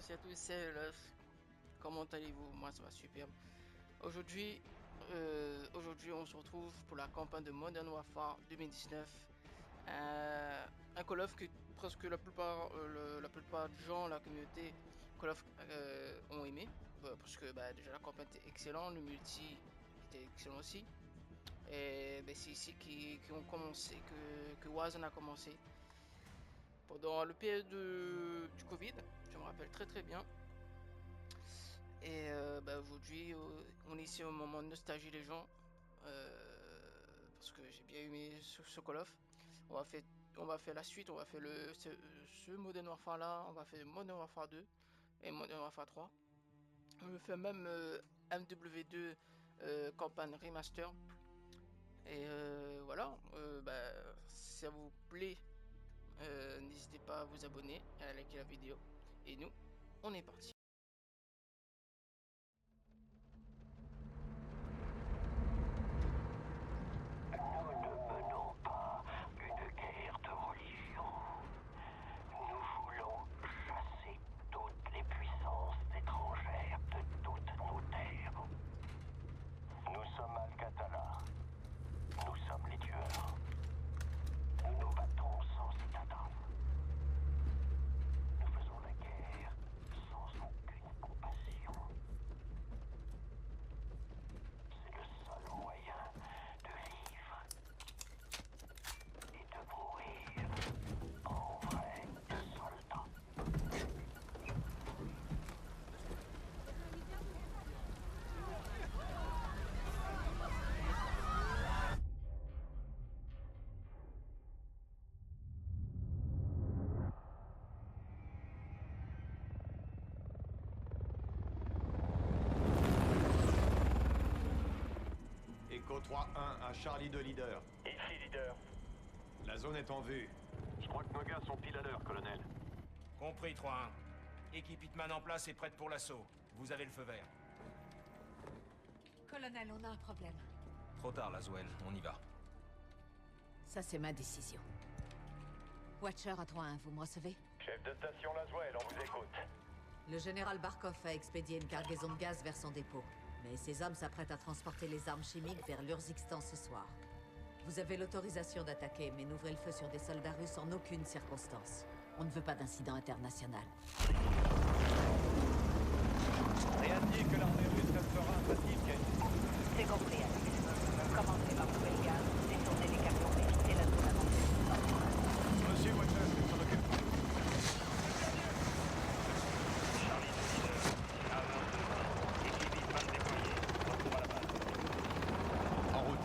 merci à tous, c'est Love. Comment allez-vous? Moi, ça va super. Aujourd'hui, aujourd'hui, on se retrouve pour la campagne de Modern Warfare 2019. Un Call of que presque la plupart des gens, la communauté Call of ont aimé. Parce que déjà la campagne était excellente, le multi était excellent aussi. Et c'est ici qui ont commencé, que Warzone a commencé. Pendant le période du Covid, je me rappelle très très bien. Et aujourd'hui, on est ici au moment de nostalgie les gens. Parce que j'ai bien aimé ce Call of. On va faire la suite, on va faire ce Modern Warfare là, on va faire Modern Warfare 2 et Modern Warfare 3. On va faire même MW2 campagne remaster. Et voilà, si ça vous plaît, n'hésitez pas à vous abonner, à liker la vidéo. Et nous, on est parti. Echo 3-1 à Charlie 2 leader. Ici, leader. La zone est en vue. Je crois que nos gars sont pile à l'heure, colonel. Compris, 3-1. Équipe Hitman en place et prête pour l'assaut. Vous avez le feu vert. Colonel, on a un problème. Trop tard, Laswell. On y va. Ça, c'est ma décision. Watcher à 3-1, vous me recevez? Chef de station Laswell, on vous écoute. Le général Barkov a expédié une cargaison de gaz vers son dépôt. Mais ses hommes s'apprêtent à transporter les armes chimiques vers l'Urzikstan ce soir. Vous avez l'autorisation d'attaquer, mais n'ouvrez le feu sur des soldats russes en aucune circonstance. On ne veut pas d'incident international. Rien ne dit que l'armée russe restera impassible, Kate. C'est compris, Alex. Commencez par trouver le gaz, détournez les camions et quittez la zone avancée. Monsieur Watcher, je s'en occupe. Charlie 2 leader. A22. Équipe Hitman déployée. On retrouve à la base. En route.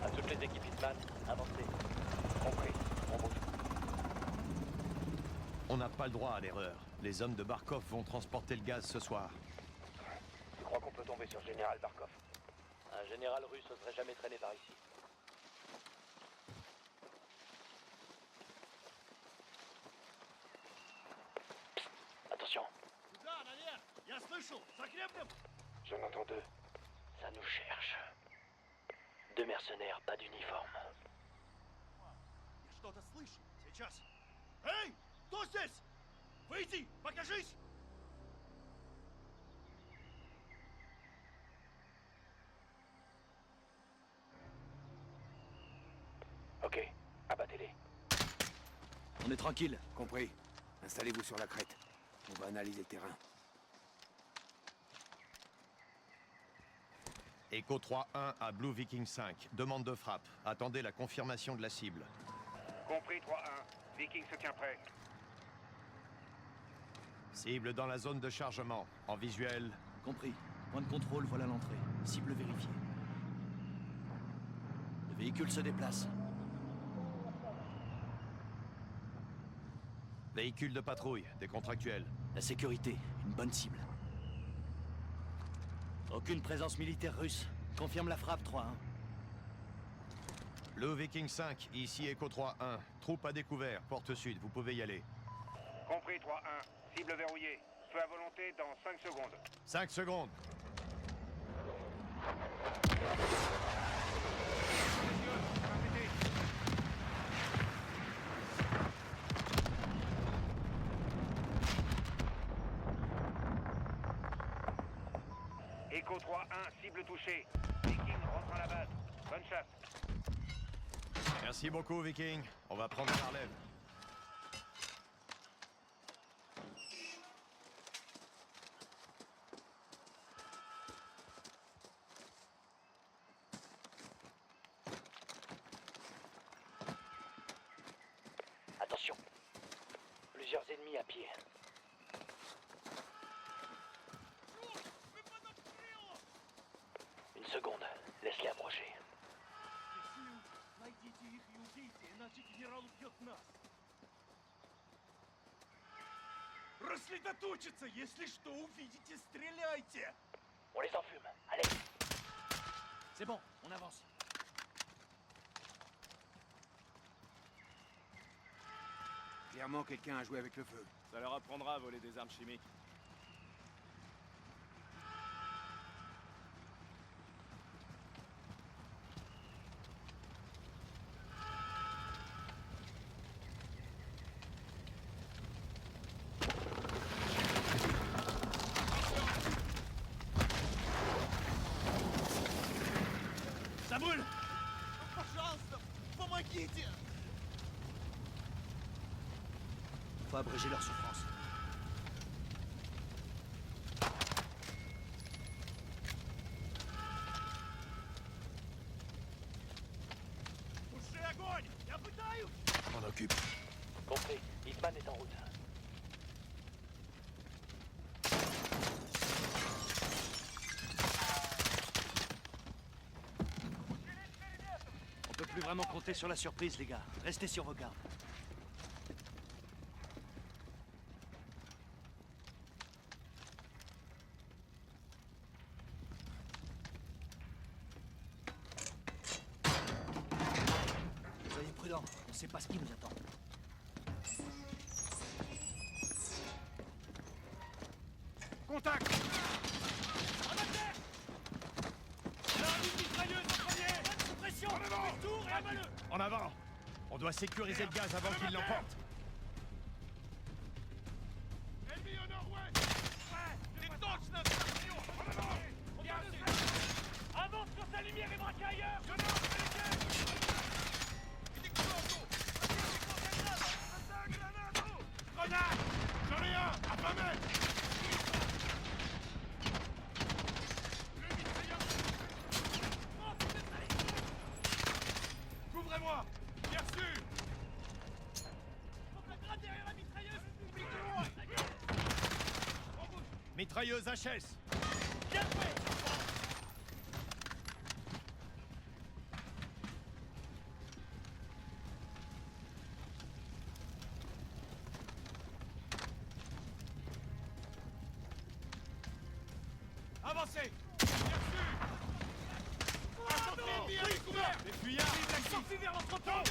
À toutes les équipes Hitman, avancez. Compris. On bouge. On n'a pas le droit à l'erreur. Les hommes de Barkov vont transporter le gaz ce soir. Je crois qu'on peut tomber sur Général Barkov. Un général russe oserait jamais traîner par ici. Attention. J'en entends deux. Ça nous cherche. Deux mercenaires, pas d'uniforme. Что-то слышу. Сейчас. Эй! Кто здесь? Выйди! Покажись! Ok, abattez-les. On est tranquille, compris. Installez-vous sur la crête. On va analyser le terrain. Echo 3-1 à Blue Viking 5. Demande de frappe. Attendez la confirmation de la cible. Compris 3-1. Viking se tient prêt. Cible dans la zone de chargement. En visuel. Compris. Point de contrôle, voilà l'entrée. Cible vérifiée. Le véhicule se déplace. Véhicule de patrouille. Des contractuels. La sécurité, une bonne cible. Aucune présence militaire russe. Confirme la frappe, 3-1. Blue Viking 5, ici Echo 3-1. Troupe à découvert, porte sud, vous pouvez y aller. Compris 3-1. Cible verrouillée. Feu à volonté dans 5 secondes. 5 secondes. Echo 3-1, cible touchée. Viking rentre à la base. Bonne chasse. Merci beaucoup, Viking. On va prendre la relève. Attention. Plusieurs ennemis à pied. Une seconde. Laisse-les approcher. Найдите их и убейте, иначе генерал убьет нас. Рассредоточиться! Если что увидите, стреляйте! On les enfume. Allez. C'est bon, on avance. Clairement, quelqu'un a joué avec le feu. Ça leur apprendra à voler des armes chimiques. Ça brûle! Пожалуйста, помогите! Faut abréger leur souffrance. Туши огонь! Я пытаюсь! On occupe. Compris. Hitman est en route. On peut plus vraiment compter sur la surprise, les gars. Restez sur vos gardes. Soyez prudents, on sait pas ce qui nous attend. Contact! En avant! On doit sécuriser le gaz avant qu'il l'emporte. Ennemi au nord-ouest! Des точно! En avant! Bien sûr! Avance quand ta lumière est braquée ailleurs! Y'en a un près des caisses! Grenade! J'en ai un! À 20 mètres! Couvrez-moi! Bien sûr! Faut que la grade derrière la mitrailleuse! Mitrailleuse HS! Bien joué! Avancez! Bien sûr! Infanterie ennemie à découvert! Les fuyards! Sortez vers l'entretemps!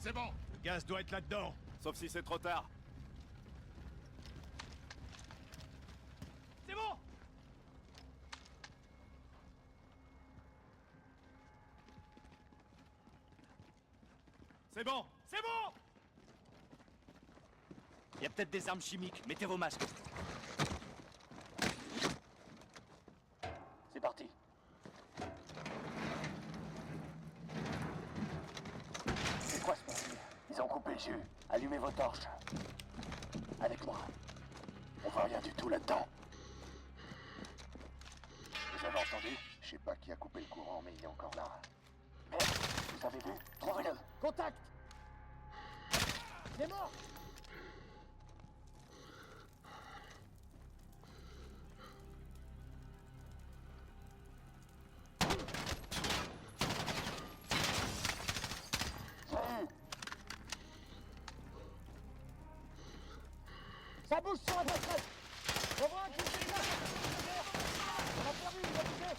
C'est bon! Le gaz doit être là-dedans. Sauf si c'est trop tard. C'est bon! C'est bon! C'est bon! Y a peut-être des armes chimiques. Mettez vos masques. C'est parti. C'est quoi ce bordel? Ils ont coupé le jus. Allumez vos torches. Avec moi. On voit rien du tout là-dedans. Vous avez entendu? Je sais pas qui a coupé le courant, mais il est encore là. Merde, vous avez vu? Trouvez-le. Contact! C'est mort! Ça bouge sur la passerelle. On voit un qui se déplace. On a perdu, il a bougé.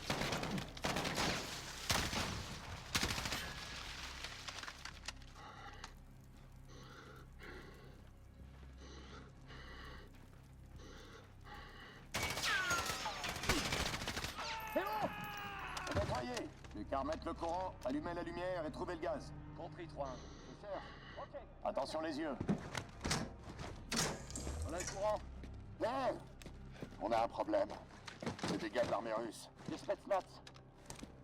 C'est bon. C'est nettoyé. Plus qu'à remettre le courant, allumer la lumière et trouver le gaz. Compris, 3-1. Je cherche. Ok. Attention les yeux. a le courant? Ouais. On a un problème. C'est des gars de l'armée russe. Des Spetsnaz.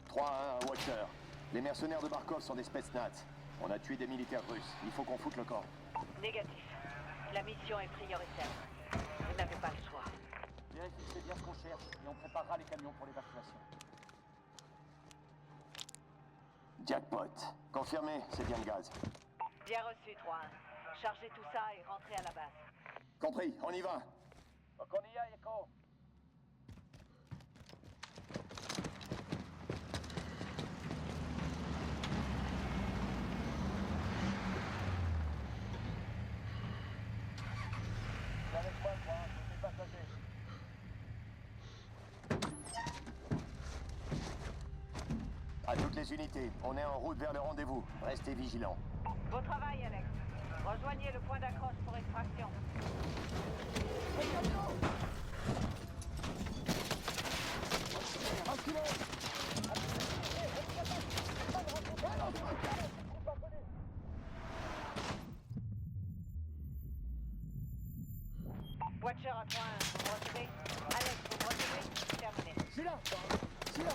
3-1, Watcher. Les mercenaires de Barkov sont des Spetsnaz. On a tué des militaires russes. Il faut qu'on foute le camp. Négatif. La mission est prioritaire. Vous n'avez pas le choix. Vérifie que c'est bien ce qu'on cherche et on préparera les camions pour l'évacuation. Jackpot. Confirmé, c'est bien le gaz. Bien reçu, 3-1. Chargez tout ça et rentrez à la base. Compris, on y va. Donc on y a, Echo. À toutes les unités, on est en route vers le rendez-vous. Restez vigilants. Beau travail, Alex. Rejoignez le point d'accroche pour extraction. Watcher à point 1, vous me recevez? Alex, vous me recevez? Terminé. C'est là. C'est là.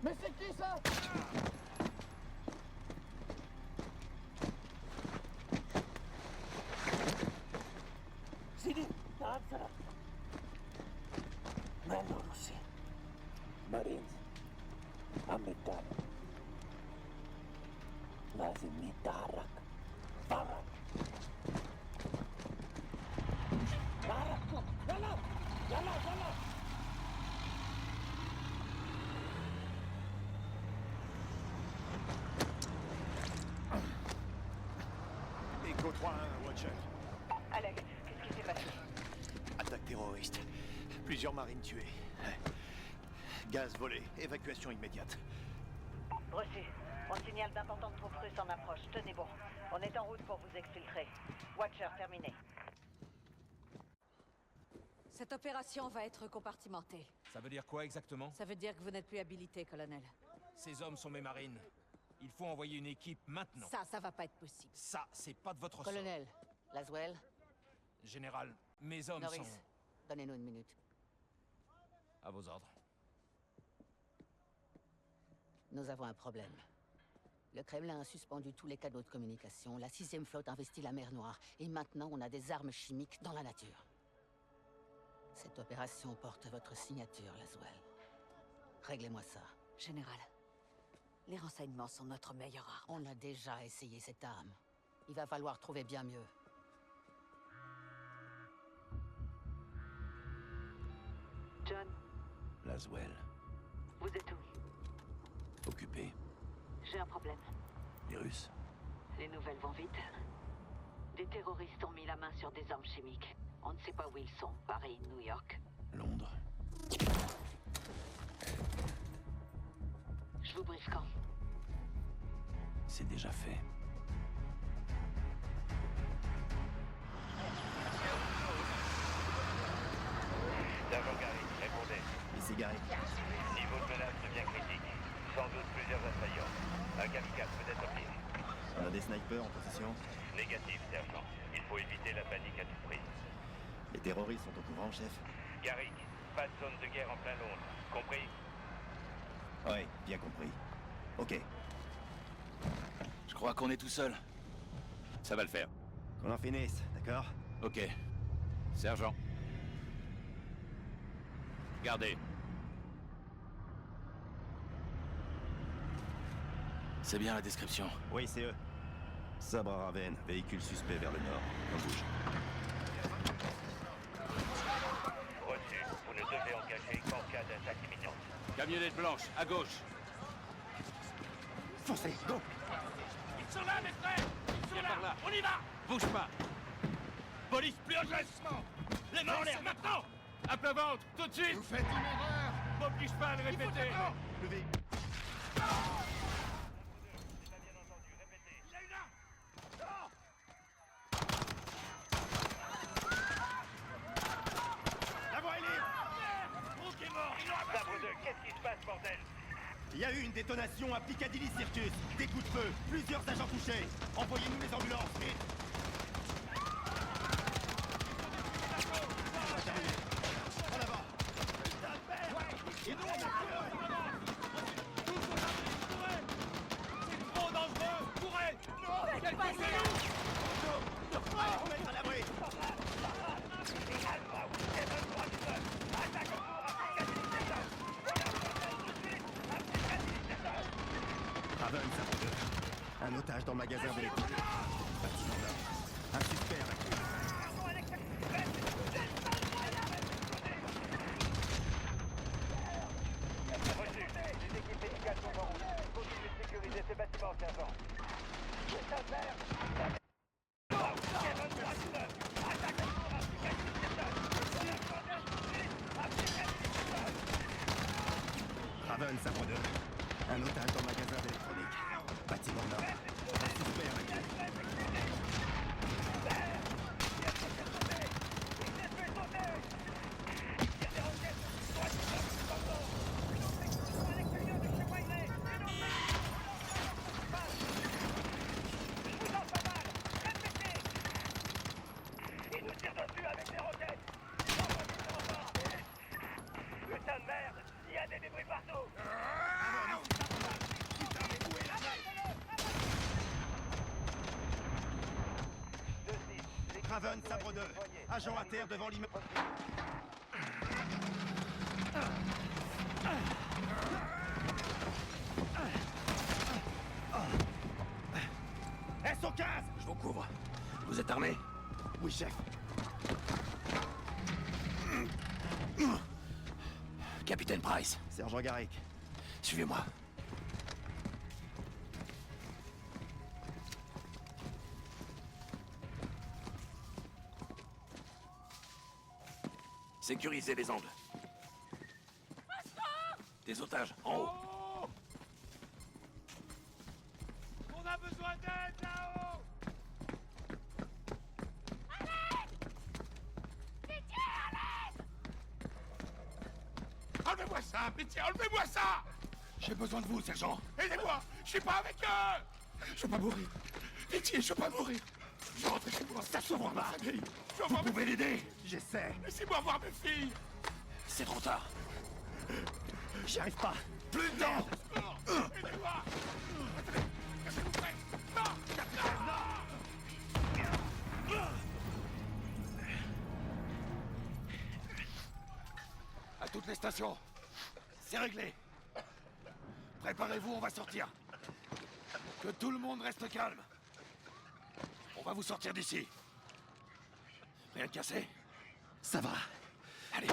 Mais c'est qui ça? Sidi, تعال ماله روسي مارينز عم نتعرف لازم نتحرك تحرك يلا يلا يلا Echo 3-1, Watcher. Alex, qu'est-ce qui s'est passé? Attaque terroriste. Plusieurs marines tuées. Gaz volé. Évacuation immédiate. Reçu. On signale d'importantes troupes russes en approche. Tenez bon. On est en route pour vous exfiltrer. Watcher, terminé. Cette opération va être compartimentée. Ça veut dire quoi exactement? Ça veut dire que vous n'êtes plus habilité, colonel. Ces hommes sont mes marines. Il faut envoyer une équipe maintenant. Ça va pas être possible. Ça, c'est pas de votre Colonel, Laswell, sort. Général, mes hommes Norris, sont... donnez-nous une minute. À vos ordres. Nous avons un problème. Le Kremlin a suspendu tous les canaux de communication, la 6e flotte investit la mer Noire, et maintenant on a des armes chimiques dans la nature. Cette opération porte votre signature, Laswell. Réglez-moi ça. Général, les renseignements sont notre meilleure arme. On a déjà essayé cette arme. Il va falloir trouver bien mieux. John, Laswell, vous êtes où? occupé. J'ai un problème. Les Russes. Les nouvelles vont vite. Des terroristes ont mis la main sur des armes chimiques. On ne sait pas où ils sont. Paris, New York. Londres. Je vous brise quand? C'est déjà fait. Sergent Gary, répondez. Ici Gary. Niveau de menace devient critique. Sans doute plusieurs assaillants. Un kamikaze peut être obligé. On a des snipers en position. Négatif, sergent. Il faut éviter la panique à tout prix. Les terroristes sont au courant, chef? Garrick, pas de zone de guerre en plein Londres. Compris? Oui, bien compris. Ok. Je crois qu'on est tout seul. Ça va le faire. Qu'on en finisse, d'accord? Ok. Sergent. Gardez. C'est bien la description. Oui, c'est eux. Sabre à Raven, véhicule suspect vers le nord. On bouge. Reçu. Vous ne devez engager qu'en cas d'attaque imminente. Camionnette blanche, à gauche. Foncez, go! Ils sont là, mes frères! Ils sont là! On y va! Bouge pas. Police, plus agressivement! Les mains en l'air, maintenant! À plat ventre, tout de suite! Vous faites une erreur! M'oblige pas à le répéter! Levez. Il a une arme! La voie est libre! Brooke est mort! eu une détonation à Piccadilly Circus. Des coups de feu, plusieurs agents touchés. Envoyez-nous les ambulances, vite. En avant. Et nous, on a C'est trop dangereux! Courez! remettre à l'abri. Raven, ça fait deux. Un otage dans le magasin de l'équipe. Bâtiment nord. Un suspect abattu. Reçu. Les équipes médicales sont en route. Continuez de sécuriser ces bâtiments, sergent. Raven, ça prend deux. Un otage dans le magasin d'électronique. Bâtiment nord. Un suspect abattu. Putain de merde! Il y a des débris partout! Raven, sabre 2. Agent à terre devant l'immeuble. SO15! Je vous couvre. Vous êtes armés? Oui, chef. Capitaine Price, Sergent Garrick. suivez-moi. Sécurisez les angles. Des otages, en haut. Oh! On a besoin d'aide là-haut! Enlevez-moi ça, pitié, enlevez-moi ça! J'ai besoin de vous, sergent. Aidez-moi! Je suis pas avec eux! Je veux pas mourir. Pitié, je veux pas mourir. Je rentre chez moi, ça sauvera ma famille. Vous pouvez l'aider. J'essaie. Laissez-moi voir mes filles! C'est trop tard. J'y arrive pas. Plus de temps. Aidez-moi! Cassez-vous près! Non! À toutes les stations. C'est réglé. Préparez-vous, on va sortir. Que tout le monde reste calme. On va vous sortir d'ici. Rien de cassé? Ça va. Allez.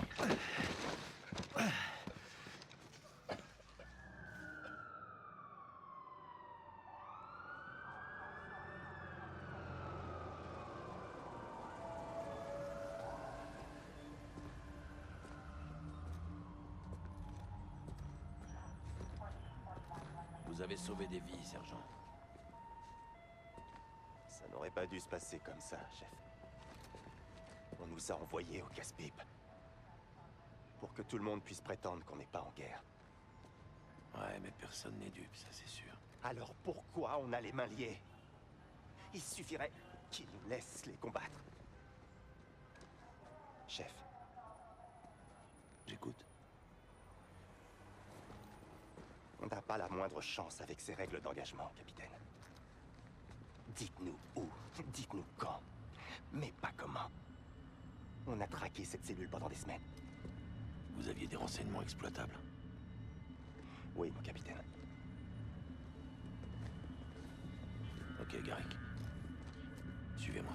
Vous avez sauvé des vies, sergent. Ça n'aurait pas dû se passer comme ça, chef. On nous a envoyés au casse-pipe. Pour que tout le monde puisse prétendre qu'on n'est pas en guerre. Ouais, mais personne n'est dupe, ça c'est sûr. Alors pourquoi on a les mains liées? Il suffirait qu'ils nous laissent les combattre. Chef. J'écoute. On n'a pas la moindre chance avec ces règles d'engagement, capitaine. Dites-nous où, dites-nous quand, mais pas comment. On a traqué cette cellule pendant des semaines. Vous aviez des renseignements exploitables? Oui, mon capitaine. Ok, Garrick. Suivez-moi.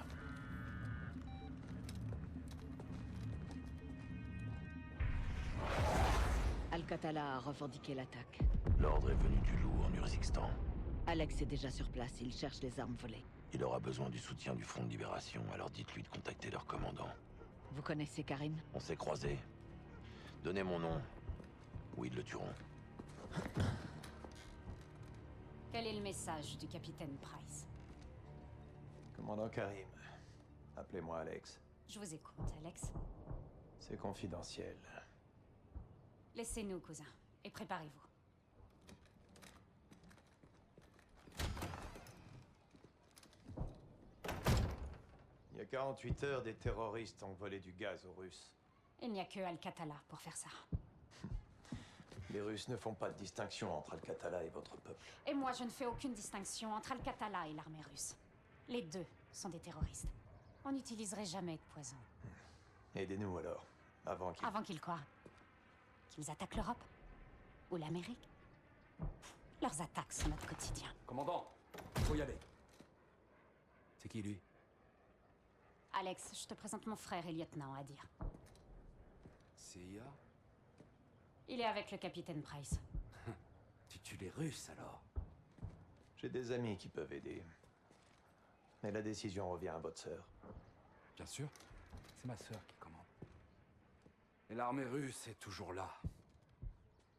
Al-Qatala a revendiqué l'attaque. L'ordre est venu du loup en Urzikstan. Alex est déjà sur place, il cherche les armes volées. Il aura besoin du soutien du Front de Libération, alors dites-lui de contacter leur commandant. Vous connaissez Karim? On s'est croisés. Donnez mon nom, ou ils le tueront. Quel est le message du capitaine Price? Commandant Karim, appelez-moi Alex. Je vous écoute, Alex. C'est confidentiel. Laissez-nous, cousin, et préparez-vous. 48 heures, des terroristes ont volé du gaz aux Russes. Il n'y a que Al-Qatala pour faire ça. Les Russes ne font pas de distinction entre Al-Qatala et votre peuple. Et moi, je ne fais aucune distinction entre Al-Qatala et l'armée russe. Les deux sont des terroristes. On n'utiliserait jamais de poison. Aidez-nous alors, avant qu'ils... Avant qu'ils quoi? Qu'ils attaquent l'Europe? Ou l'Amérique? Leurs attaques sont notre quotidien. Commandant, faut y aller. C'est qui, lui? Alex, je te présente mon frère et lieutenant, à dire. CIA? Il est avec le capitaine Price. Tu tues les Russes, alors? J'ai des amis qui peuvent aider. Mais la décision revient à votre sœur. Bien sûr. C'est ma sœur qui commande. Et l'armée russe est toujours là.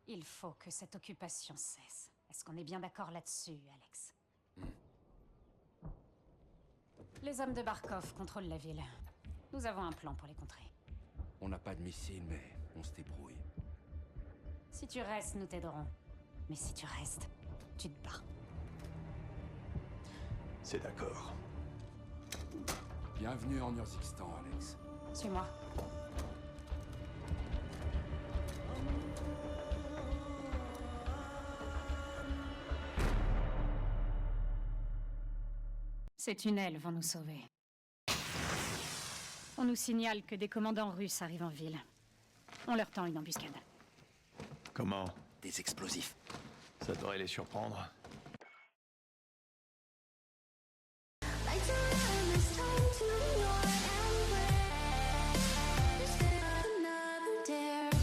Il faut que cette occupation cesse. Est-ce qu'on est bien d'accord là-dessus, Alex? Les hommes de Barkov contrôlent la ville. Nous avons un plan pour les contrer. On n'a pas de missiles, mais on se débrouille. Si tu restes, nous t'aiderons. Mais si tu restes, tu te bats. C'est d'accord. Bienvenue en Urzikstan, Alex. Suis-moi. Ces tunnels vont nous sauver. On nous signale que des commandants russes arrivent en ville. On leur tend une embuscade. Comment? Des explosifs. Ça devrait les surprendre.